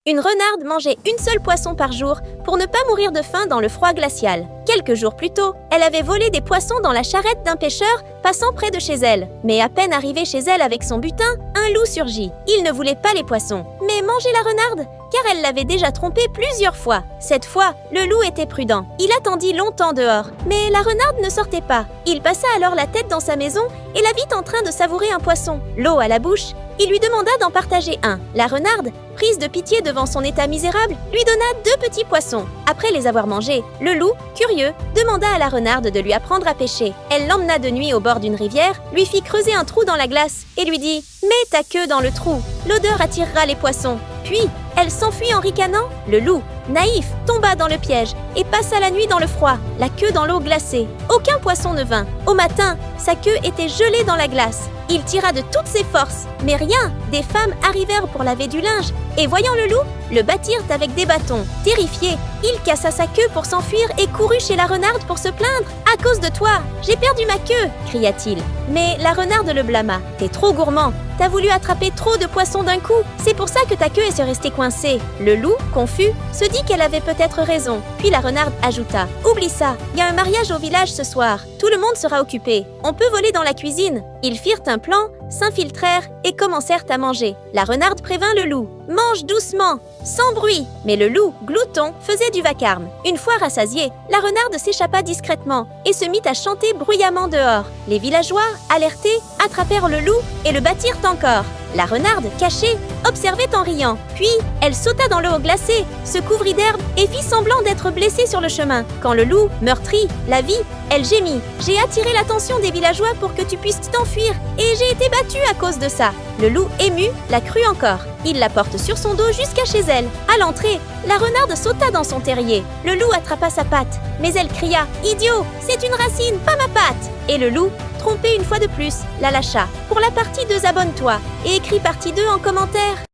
Une renarde mangeait une seule poisson par jour pour ne pas mourir de faim dans le froid glacial. Quelques jours plus tôt, elle avait volé des poissons dans la charrette d'un pêcheur passant près de chez elle. Mais à peine arrivée chez elle avec son butin, un loup surgit. Il ne voulait pas les poissons, mais manger la renarde, car elle l'avait déjà trompé plusieurs fois. Cette fois, le loup était prudent. Il attendit longtemps dehors, mais la renarde ne sortait pas. Il passa alors la tête dans sa maison et la vit en train de savourer un poisson. L'eau à la bouche, il lui demanda d'en partager un. La renarde, prise de pitié devant son état misérable, lui donna 2 petits poissons. Après les avoir mangés, le loup, curieux, demanda à la renarde de lui apprendre à pêcher. Elle l'emmena de nuit au bord d'une rivière, lui fit creuser un trou dans la glace et lui dit « Mets ta queue dans le trou, l'odeur attirera les poissons. » Puis, elle s'enfuit en ricanant. Le loup, naïf, tomba dans le piège et passa la nuit dans le froid, la queue dans l'eau glacée. Aucun poisson ne vint. Au matin, sa queue était gelée dans la glace. Il tira de toutes ses forces, mais rien. Des femmes arrivèrent pour laver du linge et voyant le loup, le battirent avec des bâtons. Terrifié, il cassa sa queue pour s'enfuir et courut chez la renarde pour se plaindre. « À cause de toi, j'ai perdu ma queue !» cria-t-il. Mais la renarde le blâma. « T'es trop gourmand, t'as voulu attraper trop de poissons d'un coup, c'est pour ça que ta queue est restée coincée. » Le loup, confus, se dit qu'elle avait peut-être raison. Puis la renarde ajouta « Oublie ça, il y a un mariage au village ce soir. Tout le monde sera occupé. On peut voler dans la cuisine. » Ils firent un plan, s'infiltrèrent et commencèrent à manger. La renarde prévint le loup. « Mange doucement, sans bruit !» Mais le loup, glouton, faisait du vacarme. Une fois rassasié, la renarde s'échappa discrètement et se mit à chanter bruyamment dehors. Les villageois, alertés, attrapèrent le loup et le battirent encore. La renarde, cachée, observait en riant. Puis, elle sauta dans l'eau glacée, se couvrit d'herbe et fit semblant d'être blessée sur le chemin. Quand le loup, meurtri, la vit, elle gémit. « J'ai attiré l'attention des villageois pour que tu puisses t'enfuir et j'ai été battue à cause de ça. » Le loup, ému, la crut encore. Il la porte sur son dos jusqu'à chez elle. À l'entrée, la renarde sauta dans son terrier. Le loup attrapa sa patte, mais elle cria « Idiot, c'est une racine, pas ma patte !» Et le loup, trompé une fois de plus, la lâcha. Pour la partie 2, abonne-toi et écris partie 2 en commentaire.